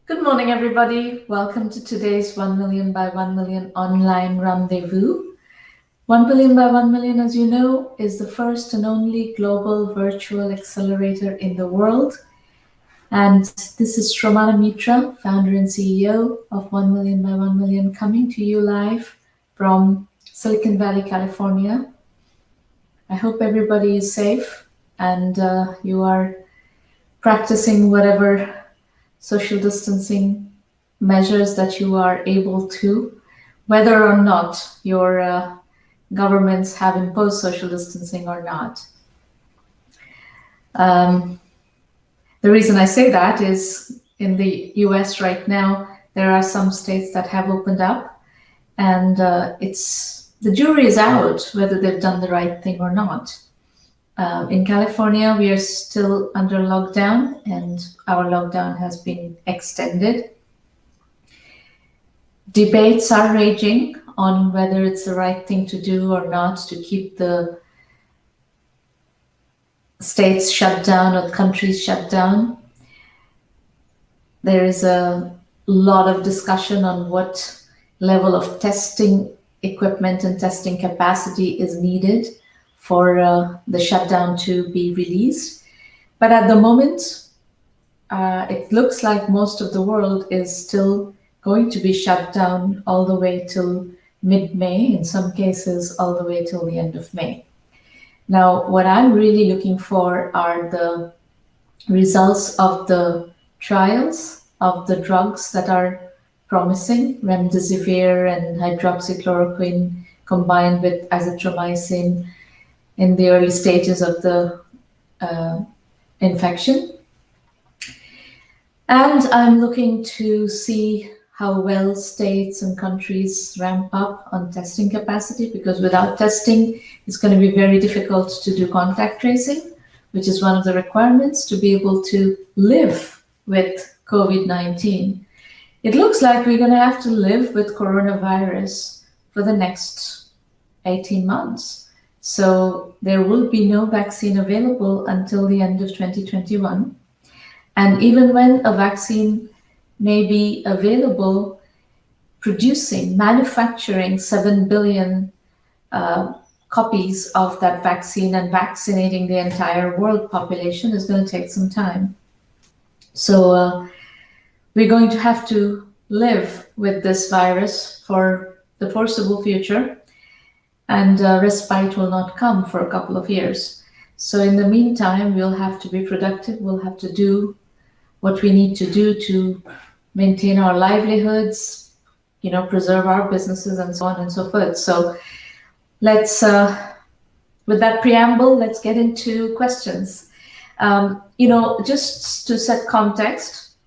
Good morning, everybody. Welcome to today's 1 million by 1 million online rendezvous. 1 billion by 1 million, as you know, is the first and only global virtual accelerator in the world. And this is Sramana Mitra, founder and CEO of 1 million by 1 million, coming to you live from Silicon Valley, California. I hope everybody is safe and you are practicing whatever social distancing measures that you are able to, whether or not your governments have imposed social distancing or not. The reason I say that is in the US right now, there are some states that have opened up, and the jury is out whether they've done the right thing or not. In California, we are still under lockdown, and our lockdown has been extended. Debates are raging on whether it's the right thing to do or not to keep the states shut down or countries shut down. There is a lot of discussion on what level of testing equipment and testing capacity is needed for the shutdown to be released. But at the moment, it looks like most of the world is still going to be shut down all the way till mid-May, in some cases all the way till the end of May. Now, what I'm really looking for are the results of the trials of the drugs that are promising, Remdesivir and hydroxychloroquine combined with azithromycin in the early stages of the infection. And I'm looking to see how well states and countries ramp up on testing capacity, because without testing, it's going to be very difficult to do contact tracing, which is one of the requirements to be able to live with COVID-19. It looks like we're going to have to live with coronavirus for the next 18 months. So there will be no vaccine available until the end of 2021. And even when a vaccine may be available, manufacturing 7 billion copies of that vaccine and vaccinating the entire world population is going to take some time. So we're going to have to live with this virus for the foreseeable future. And respite will not come for a couple of years. So in the meantime, we'll have to be productive. We'll have to do what we need to do to maintain our livelihoods, preserve our businesses and so on and so forth. So let's, with that preamble, let's get into questions. Just to set context,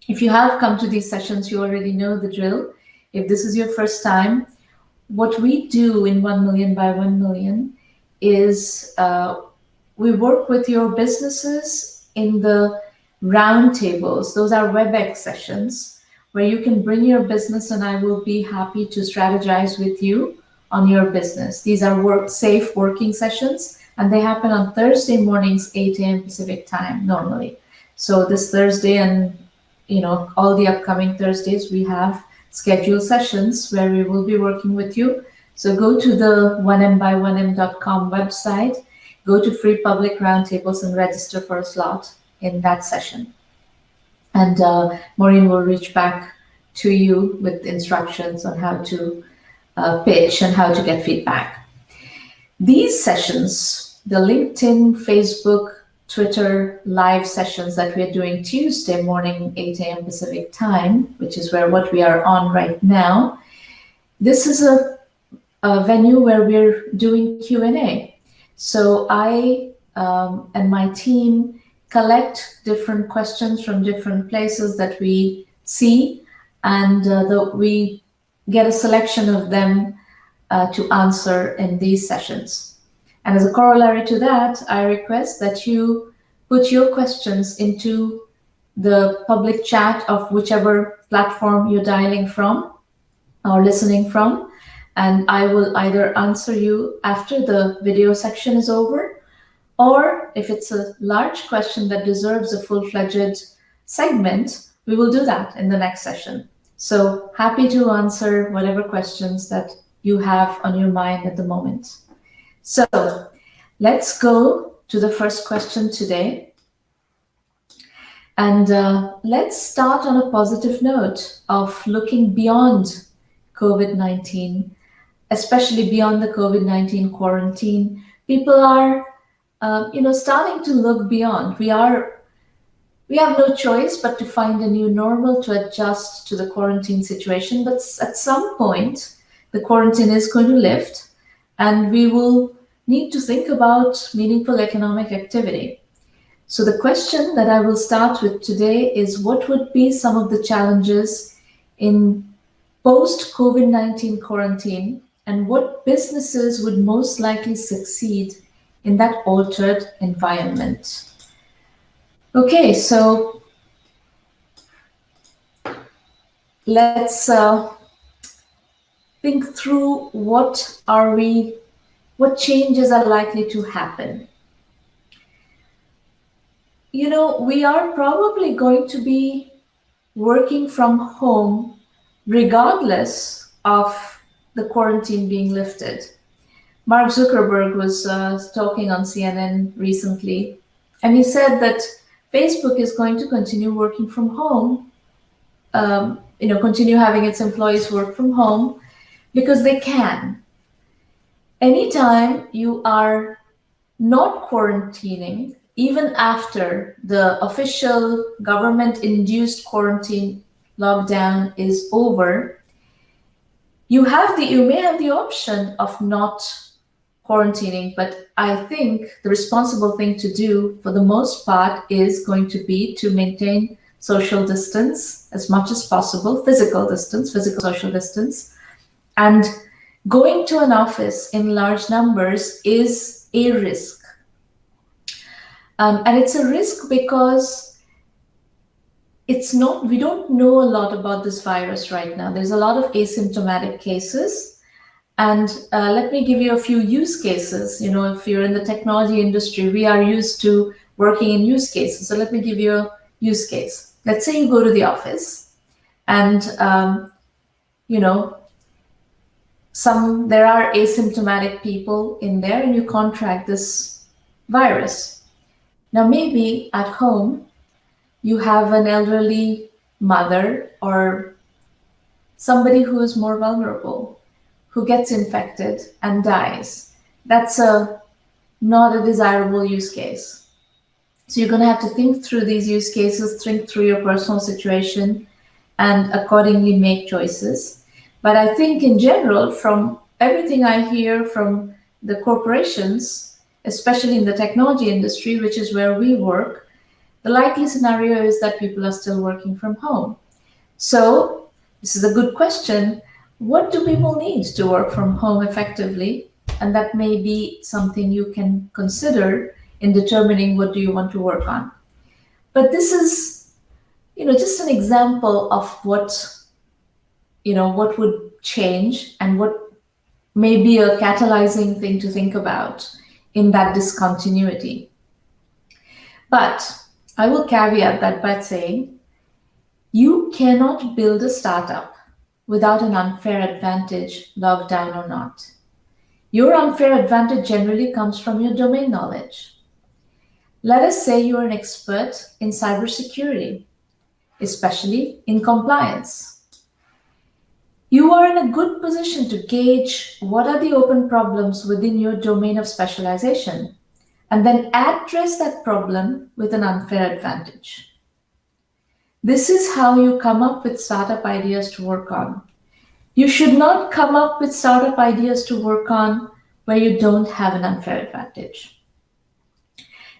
if you have come to these sessions, you already know the drill. If this is your first time, what we do in 1 million by 1 million is we work with your businesses in the roundtables. Those are WebEx sessions where you can bring your business and I will be happy to strategize with you on your business. These are safe working sessions, and they happen on Thursday mornings, 8 a.m. Pacific time normally. So this Thursday and all the upcoming Thursdays, we have schedule sessions where we will be working with you. So go to the 1mby1m.com website, go to free public roundtables and register for a slot in that session. And Maureen will reach back to you with instructions on how to pitch and how to get feedback. These sessions, the LinkedIn, Facebook, Twitter live sessions that we're doing Tuesday morning, 8 a.m. Pacific time, which is what we are on right now. This is a venue where we're doing Q&A. So I and my team collect different questions from different places that we see, and we get a selection of them to answer in these sessions. And as a corollary to that, I request that you put your questions into the public chat of whichever platform you're dialing from or listening from. And I will either answer you after the video section is over, or if it's a large question that deserves a full-fledged segment, we will do that in the next session. So happy to answer whatever questions that you have on your mind at the moment. So let's go to the first question today. And let's start on a positive note of looking beyond COVID-19, especially beyond the COVID-19 quarantine. People are, starting to look beyond. We have no choice but to find a new normal to adjust to the quarantine situation. But at some point, the quarantine is going to lift, and we will need to think about meaningful economic activity. So the question that I will start with today is, what would be some of the challenges in post-COVID-19 quarantine, and what businesses would most likely succeed in that altered environment? Okay, so let's think through what changes are likely to happen. We are probably going to be working from home regardless of the quarantine being lifted. Mark Zuckerberg was talking on CNN recently, and he said that Facebook is going to continue working from home, continue having its employees work from home because they can. Anytime you are not quarantining, even after the official government-induced quarantine lockdown is over, you may have the option of not quarantining, but I think the responsible thing to do for the most part is going to be to maintain social distance as much as possible, physical social distance. And going to an office in large numbers is a risk. And it's a risk because we don't know a lot about this virus right now. There's a lot of asymptomatic cases. And let me give you a few use cases. If you're in the technology industry, we are used to working in use cases. So let me give you a use case. Let's say you go to the office and, there are asymptomatic people in there and you contract this virus. Now, maybe at home, you have an elderly mother or somebody who is more vulnerable, who gets infected and dies. That's not a desirable use case. So you're going to have to think through these use cases, think through your personal situation, and accordingly make choices. But I think in general, from everything I hear from the corporations, especially in the technology industry, which is where we work, the likely scenario is that people are still working from home. So this is a good question. What do people need to work from home effectively? And that may be something you can consider in determining what do you want to work on. But this is, just an example of what would change and what may be a catalyzing thing to think about in that discontinuity. But I will caveat that by saying, you cannot build a startup without an unfair advantage, lockdown or not. Your unfair advantage generally comes from your domain knowledge. Let us say you're an expert in cybersecurity, especially in compliance. You are in a good position to gauge what are the open problems within your domain of specialization, and then address that problem with an unfair advantage. This is how you come up with startup ideas to work on. You should not come up with startup ideas to work on where you don't have an unfair advantage.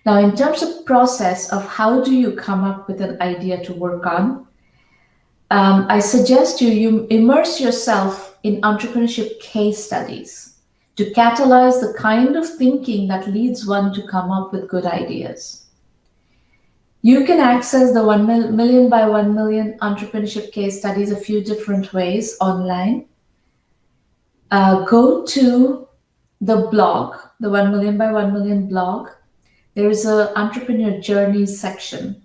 Now, in terms of process of how do you come up with an idea to work on, I suggest you immerse yourself in entrepreneurship case studies to catalyze the kind of thinking that leads one to come up with good ideas. You can access the 1 million by 1 million entrepreneurship case studies a few different ways online. Go to the blog, the 1 million by 1 million blog. There is an entrepreneur journey section.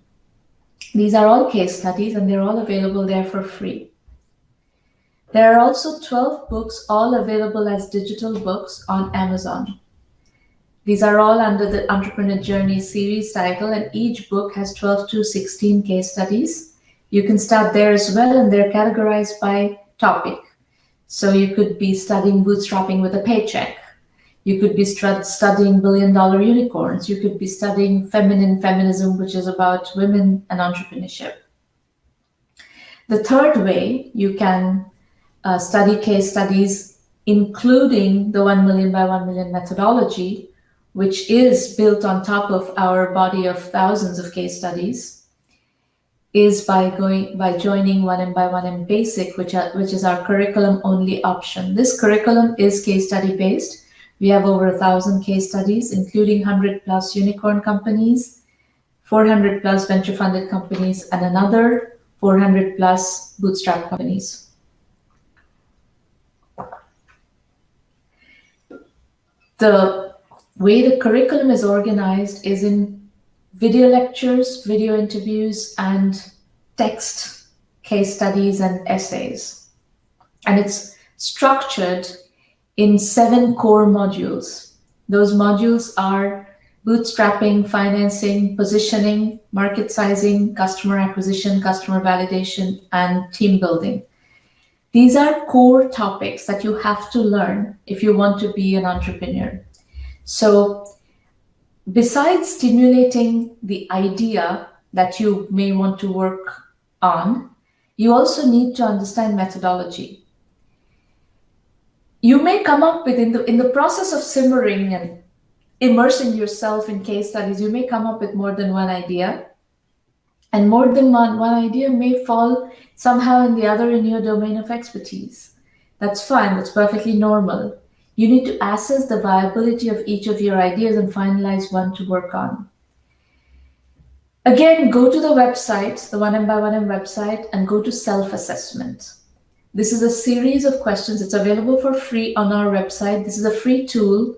These are all case studies and they're all available there for free. There are also 12 books, all available as digital books on Amazon. These are all under the Entrepreneur Journey series title, and each book has 12 to 16 case studies. You can start there as well, and they're categorized by topic. So you could be studying bootstrapping with a paycheck. You could be studying billion-dollar unicorns. You could be studying feminism, which is about women and entrepreneurship. The third way you can study case studies, including the 1 million by 1 million methodology, which is built on top of our body of thousands of case studies, is by joining 1M by 1M Basic, which is our curriculum only option. This curriculum is case study based. We have over 1,000 case studies, including 100 plus unicorn companies, 400 plus venture funded companies, and another 400 plus bootstrap companies. The way the curriculum is organized is in video lectures, video interviews, and text case studies and essays. And it's structured in 7 core modules. Those modules are bootstrapping, financing, positioning, market sizing, customer acquisition, customer validation, and team building. These are core topics that you have to learn if you want to be an entrepreneur. So besides stimulating the idea that you may want to work on, you also need to understand methodology. You may come up with, in the process of simmering and immersing yourself in case studies, you may come up with more than one idea. And more than one idea may fall somehow in the other in your domain of expertise. That's fine, that's perfectly normal. You need to assess the viability of each of your ideas and finalize one to work on. Again, go to the website, the 1M by 1M website, and go to self-assessment. This is a series of questions. It's available for free on our website. This is a free tool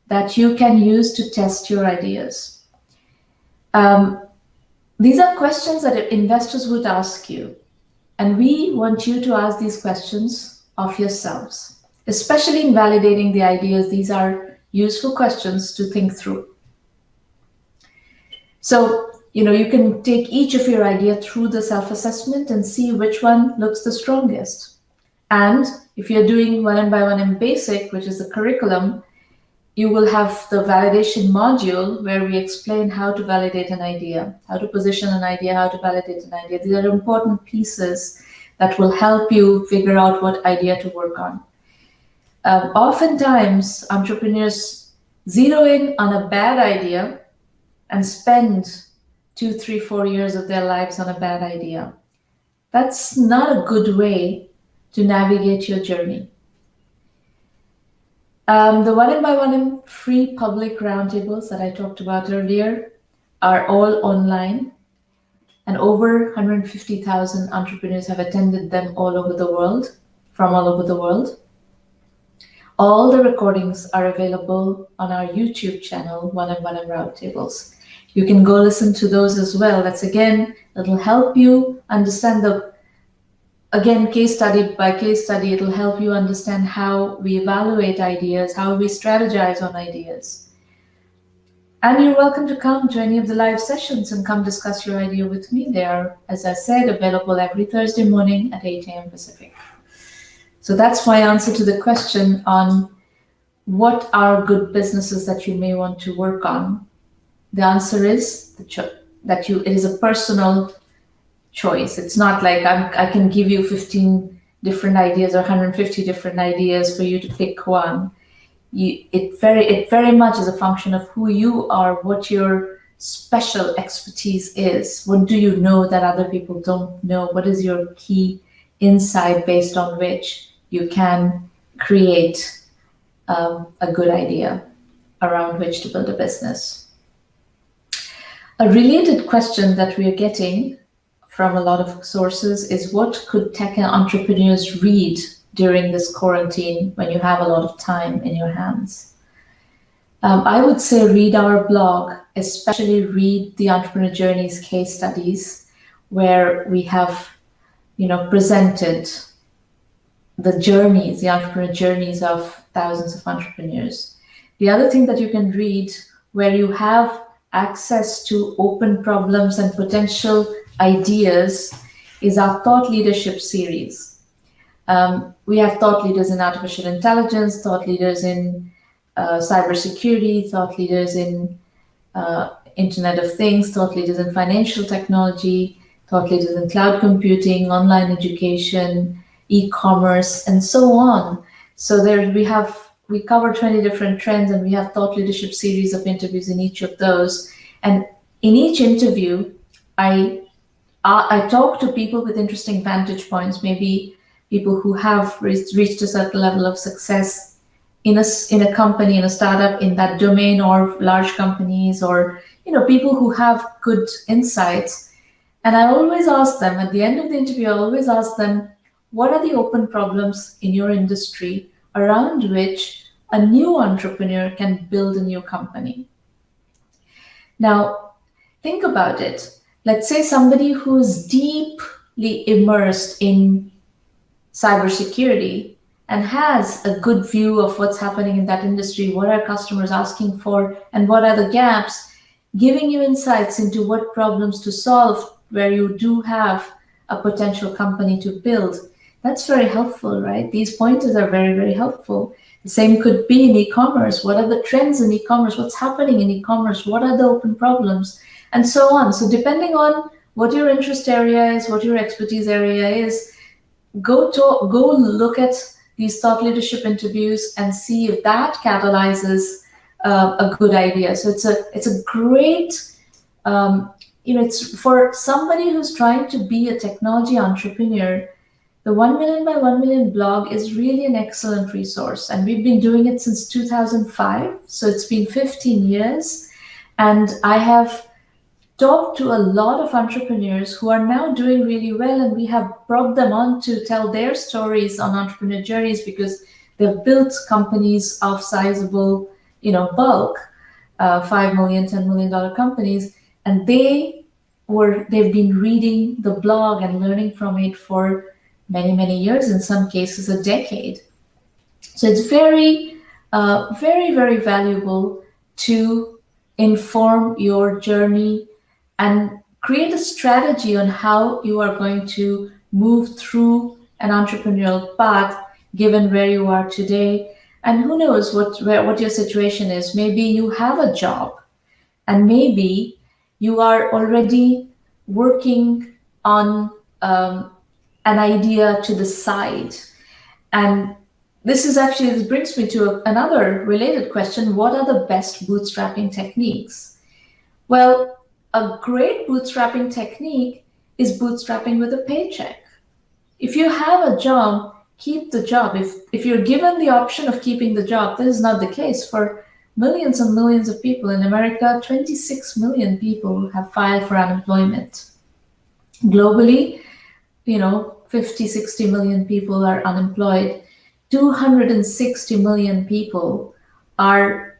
that you can use to test your ideas. These are questions that investors would ask you, and we want you to ask these questions of yourselves, especially in validating the ideas. These are useful questions to think through. So, you can take each of your idea through the self-assessment and see which one looks the strongest. And if you're doing 1M by 1M Basic, which is the curriculum, you will have the validation module where we explain how to validate an idea, how to position an idea, how to validate an idea. These are important pieces that will help you figure out what idea to work on. Oftentimes, entrepreneurs zero in on a bad idea and spend 2, 3, 4 years of their lives on a bad idea. That's not a good way to navigate your journey. The 1M by 1M free public roundtables that I talked about earlier are all online, and over 150,000 entrepreneurs have attended them all over the world, from all over the world. All the recordings are available on our YouTube channel, 1M 1M Roundtables. You can go listen to those as well. That'll help you understand case study by case study, it'll help you understand how we evaluate ideas, how we strategize on ideas. And you're welcome to come to any of the live sessions and come discuss your idea with me. They are, as I said, available every Thursday morning at 8 a.m. Pacific. So that's my answer to the question on what are good businesses that you may want to work on. The answer is it is a personal choice. It's not like I can give you 15 different ideas or 150 different ideas for you to pick one. It very much is a function of who you are, what your special expertise is. What do you know that other people don't know? What is your key insight based on which you can create a good idea around which to build a business? A related question that we are getting from a lot of sources is, what could tech entrepreneurs read during this quarantine when you have a lot of time in your hands? I would say read our blog, especially read the Entrepreneur Journeys case studies. where we have, presented the journeys, the entrepreneur journeys of thousands of entrepreneurs. The other thing that you can read, where you have access to open problems and potential ideas, is our thought leadership series. We have thought leaders in artificial intelligence, thought leaders in cybersecurity, thought leaders in Internet of Things, thought leaders in financial technology, thought leaders in cloud computing, online education, e-commerce, and so on. So there we cover 20 different trends, and we have thought leadership series of interviews in each of those. And in each interview, I talk to people with interesting vantage points, maybe people who have reached a certain level of success in a company, in a startup, in that domain, or large companies, or people who have good insights. And I always ask them, at the end of the interview, I always ask them, what are the open problems in your industry around which a new entrepreneur can build a new company? Now, think about it. Let's say somebody who's deeply immersed in cybersecurity and has a good view of what's happening in that industry, what are customers asking for, and what are the gaps, giving you insights into what problems to solve where you do have a potential company to build. That's very helpful, right? These pointers are very, very helpful. The same could be in e-commerce. What are the trends in e-commerce? What's happening in e-commerce? What are the open problems? And so on. So depending on what your interest area is, what your expertise area is, go look at these thought leadership interviews and see if that catalyzes a good idea. So it's a great, it's for somebody who's trying to be a technology entrepreneur. The 1 Million by 1 Million blog is really an excellent resource, and we've been doing it since 2005. So it's been 15 years, and I have talked to a lot of entrepreneurs who are now doing really well, and we have brought them on to tell their stories on entrepreneur journeys because they've built companies of sizable, bulk, $5 million, $10 million companies, and they've been reading the blog and learning from it for many, many years, in some cases a decade. So it's very, very valuable to inform your journey and create a strategy on how you are going to move through an entrepreneurial path given where you are today. And who knows what your situation is. Maybe you have a job, and maybe you are already working on an idea to the side. And this brings me to another related question. What are the best bootstrapping techniques? Well, a great bootstrapping technique is bootstrapping with a paycheck. If you have a job, keep the job. If you're given the option of keeping the job, this is not the case for millions and millions of people in America. 26 million people have filed for unemployment. Globally, 50, 60 million people are unemployed. 260 million people are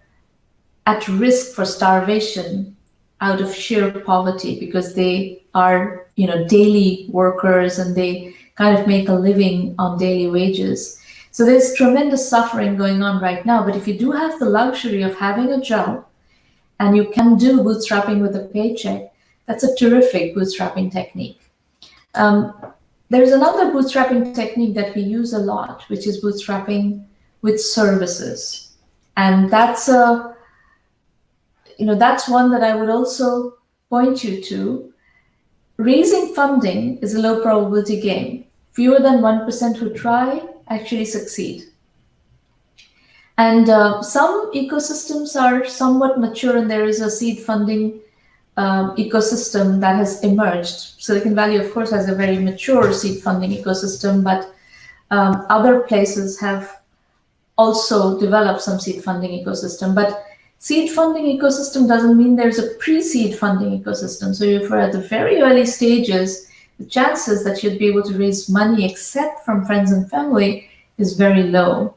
at risk for starvation out of sheer poverty because they are, daily workers, and they kind of make a living on daily wages. So there's tremendous suffering going on right now. But if you do have the luxury of having a job and you can do bootstrapping with a paycheck, that's a terrific bootstrapping technique. There's another bootstrapping technique that we use a lot, which is bootstrapping with services. And that's one that I would also point you to. Raising funding is a low probability game. Fewer than 1% who try actually succeed. And some ecosystems are somewhat mature, and there is a seed funding ecosystem that has emerged. Silicon Valley, of course, has a very mature seed funding ecosystem, but other places have also developed some seed funding ecosystem. But seed funding ecosystem doesn't mean there's a pre-seed funding ecosystem. So if we're at the very early stages, the chances that you'd be able to raise money except from friends and family is very low.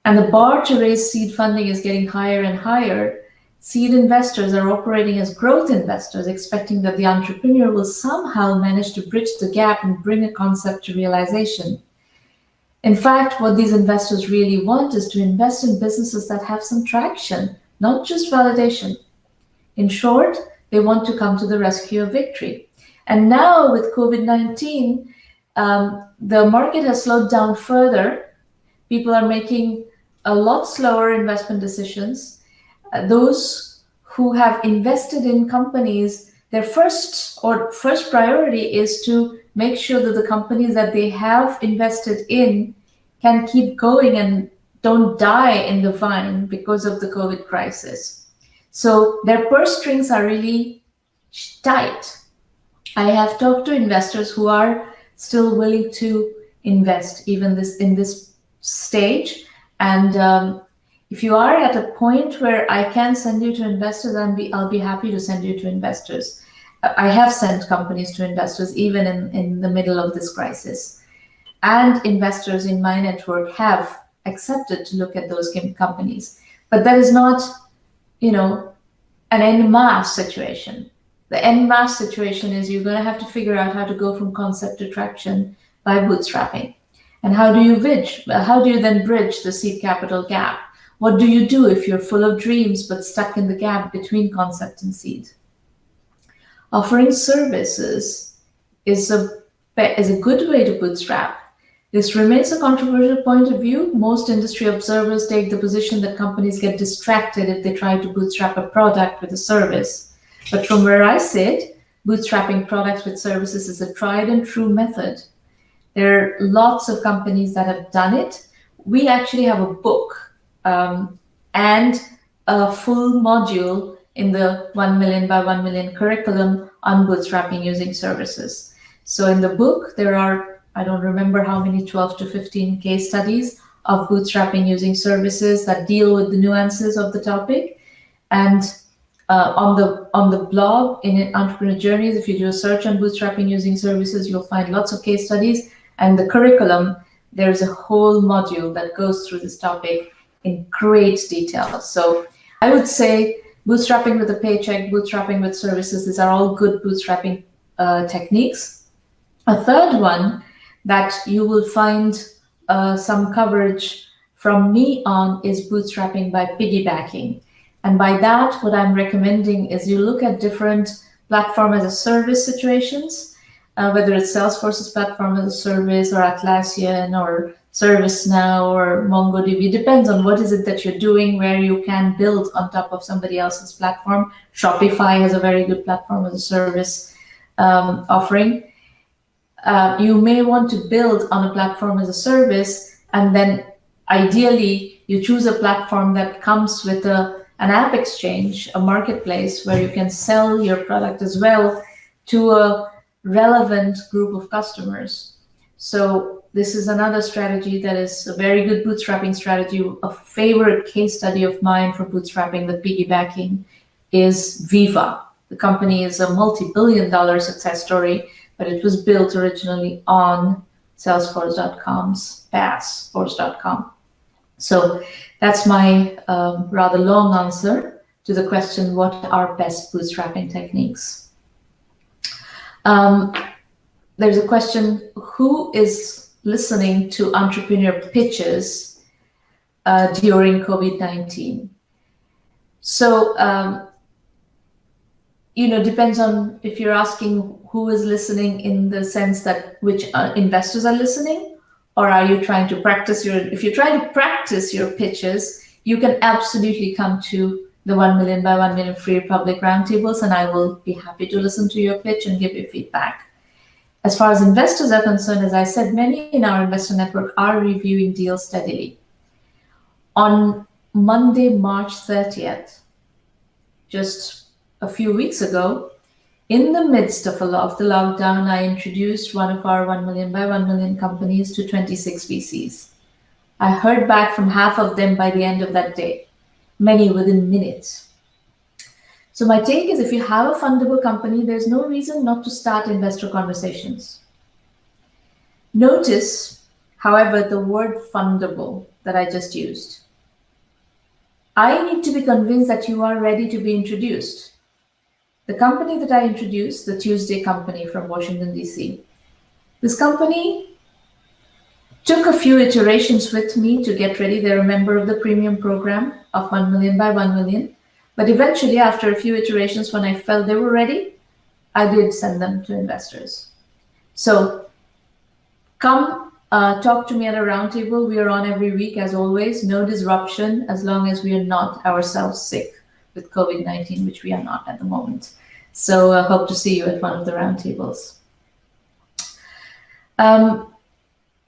And the bar to raise seed funding is getting higher and higher. Seed investors are operating as growth investors, expecting that the entrepreneur will somehow manage to bridge the gap and bring a concept to realization. In fact, what these investors really want is to invest in businesses that have some traction, not just validation. In short, they want to come to the rescue of victory. And now with COVID-19, the market has slowed down further. People are making a lot slower investment decisions. Those who have invested in companies, their first priority is to make sure that the companies that they have invested in can keep going and don't die in the vine because of the COVID crisis. So their purse strings are really tight. I have talked to investors who are still willing to invest even in this stage. And if you are at a point where I can send you to investors, I'll be happy to send you to investors. I have sent companies to investors even in the middle of this crisis. And investors in my network have accepted to look at those companies. But that is not, an en masse situation. The en masse situation is you're going to have to figure out how to go from concept to traction by bootstrapping. And how do you then bridge the seed capital gap? What do you do if you're full of dreams but stuck in the gap between concept and seed? Offering services is a good way to bootstrap. This remains a controversial point of view. Most industry observers take the position that companies get distracted if they try to bootstrap a product with a service. But from where I sit, bootstrapping products with services is a tried and true method. There are lots of companies that have done it. We actually have a book and a full module in the 1 million by 1 million curriculum on bootstrapping using services. So in the book, there are, I don't remember how many, 12 to 15 case studies of bootstrapping using services that deal with the nuances of the topic. And on the blog in Entrepreneur Journeys, if you do a search on bootstrapping using services, you'll find lots of case studies. And the curriculum, there's a whole module that goes through this topic in great detail. So I would say bootstrapping with a paycheck, bootstrapping with services, these are all good bootstrapping techniques. A third one that you will find some coverage from me on is bootstrapping by piggybacking. And by that, what I'm recommending is you look at different platform as a service situations, whether it's Salesforce's platform as a service or Atlassian or ServiceNow or MongoDB, depends on what is it that you're doing, where you can build on top of somebody else's platform. Shopify has a very good platform as a service offering. You may want to build on a platform as a service, and then ideally you choose a platform that comes with an app exchange, a marketplace where you can sell your product as well to a relevant group of customers. So this is another strategy that is a very good bootstrapping strategy. A favorite case study of mine for bootstrapping with piggybacking is Viva. The company is a multi-billion-dollar success story, but it was built originally on Salesforce.com's PaaS, Force.com. So that's my rather long answer to the question, what are best bootstrapping techniques? There's a question, who is listening to entrepreneur pitches during COVID-19? So, depends on if you're asking who is listening in the sense that which investors are listening, or are you trying to practice if you're trying to practice your pitches, you can absolutely come to the 1 million by 1 million free public roundtables, and I will be happy to listen to your pitch and give you feedback. As far as investors are concerned, as I said, many in our investor network are reviewing deals steadily. On Monday, March 30th, just a few weeks ago, in the midst of the lockdown, I introduced one of our 1 million by 1 million companies to 26 VCs. I heard back from half of them by the end of that day, many within minutes. So my take is, if you have a fundable company, there's no reason not to start investor conversations. Notice, however, the word fundable that I just used. I need to be convinced that you are ready to be introduced. The company that I introduced, the Tuesday company from Washington, D.C., this company took a few iterations with me to get ready. They're a member of the premium program of 1 million by 1 million. But eventually, after a few iterations, when I felt they were ready, I did send them to investors. So come talk to me at a roundtable. We are on every week, as always. No disruption, as long as we are not ourselves sick with COVID-19, which we are not at the moment. So I hope to see you at one of the roundtables.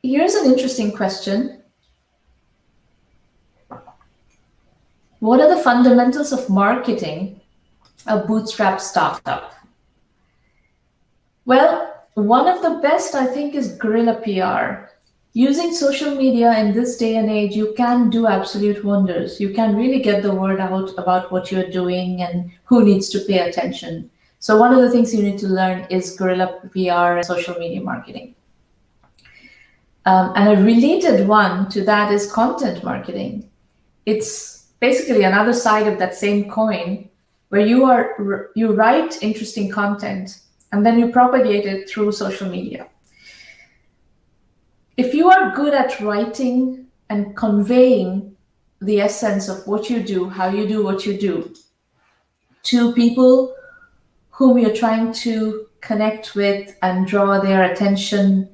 Here's an interesting question. What are the fundamentals of marketing a bootstrap startup? Well, one of the best, I think, is guerrilla PR. Using social media in this day and age, you can do absolute wonders. You can really get the word out about what you're doing and who needs to pay attention. So one of the things you need to learn is guerrilla PR and social media marketing. And a related one to that is content marketing. It's basically another side of that same coin, where you write interesting content and then you propagate it through social media. If you are good at writing and conveying the essence of what you do, how you do what you do, to people whom you're trying to connect with and draw their attention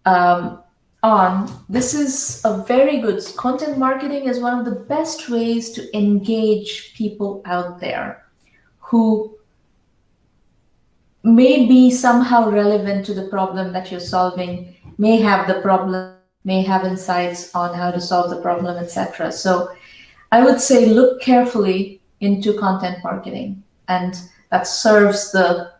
on, this is a very good content marketing is one of the best ways to engage people out there who may be somehow relevant to the problem that you're solving, may have the problem, may have insights on how to solve the problem, etc. So I would say look carefully into content marketing, and that serves the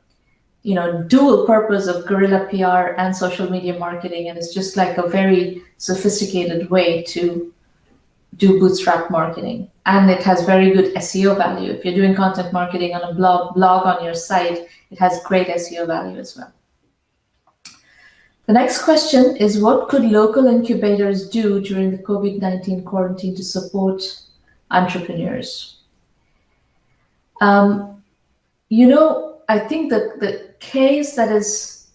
dual purpose of guerrilla PR and social media marketing, and it's just like a very sophisticated way to do bootstrap marketing. And it has very good SEO value. If you're doing content marketing on a blog on your site, it has great SEO value as well. The next question is, what could local incubators do during the COVID-19 quarantine to support entrepreneurs? I think that the case that is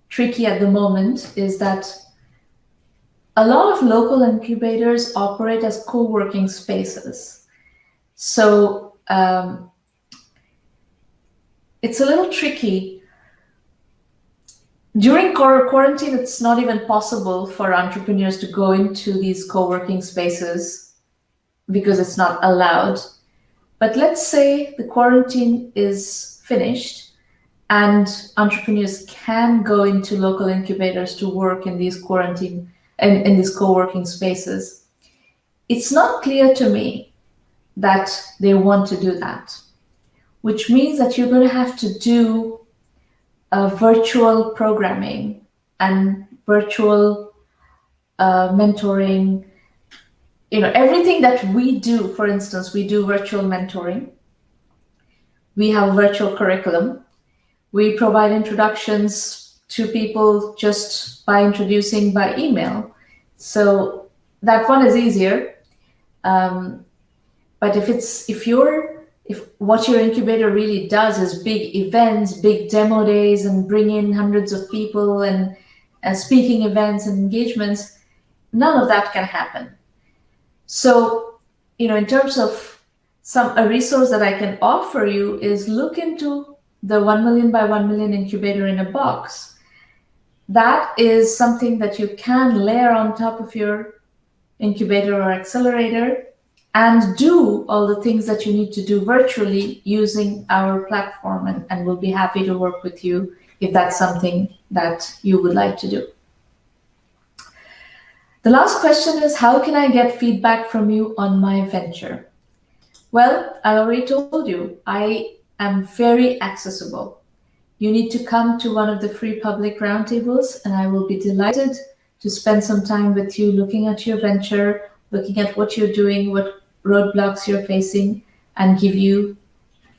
tricky at the moment is that a lot of local incubators operate as co-working spaces. So it's a little tricky. During quarantine, it's not even possible for entrepreneurs to go into these co-working spaces because it's not allowed. But let's say the quarantine is finished and entrepreneurs can go into local incubators to work in these in these co-working spaces. It's not clear to me that they want to do that, which means that you're going to have to do virtual programming and virtual mentoring. Everything that we do, for instance, we do virtual mentoring. We have a virtual curriculum. We provide introductions to people just by introducing by email. So that one is easier. But if what your incubator really does is big events, big demo days, and bring in hundreds of people and speaking events and engagements, none of that can happen. So, in terms of a resource that I can offer you is look into the 1 million by 1 million incubator in a box. That is something that you can layer on top of your incubator or accelerator and do all the things that you need to do virtually using our platform, and we'll be happy to work with you if that's something that you would like to do. The last question is, how can I get feedback from you on my venture? Well, I already told you, I am very accessible. You need to come to one of the free public roundtables, and I will be delighted to spend some time with you looking at your venture, looking at what you're doing, what roadblocks you're facing, and give you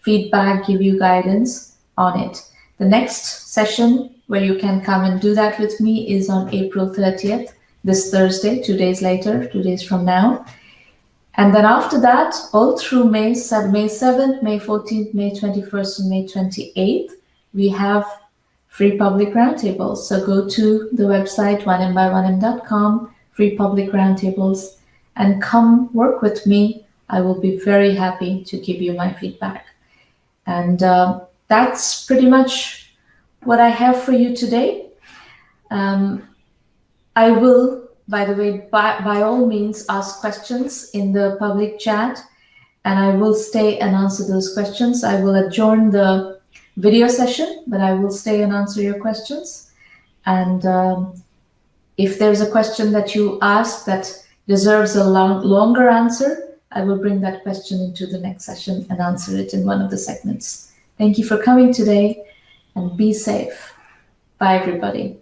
feedback, give you guidance on it. The next session where you can come and do that with me is on April 30th. This Thursday, 2 days later, 2 days from now. And then after that, all through May 7th, May 14th, May 21st, and May 28th, we have free public roundtables. So go to the website 1mby1m.com, free public roundtables, and come work with me. I will be very happy to give you my feedback. And that's pretty much what I have for you today. I will, by the way, by all means, ask questions in the public chat, and I will stay and answer those questions. I will adjourn the video session, but I will stay and answer your questions. And if there's a question that you ask that deserves a longer answer, I will bring that question into the next session and answer it in one of the segments. Thank you for coming today, and be safe. Bye, everybody.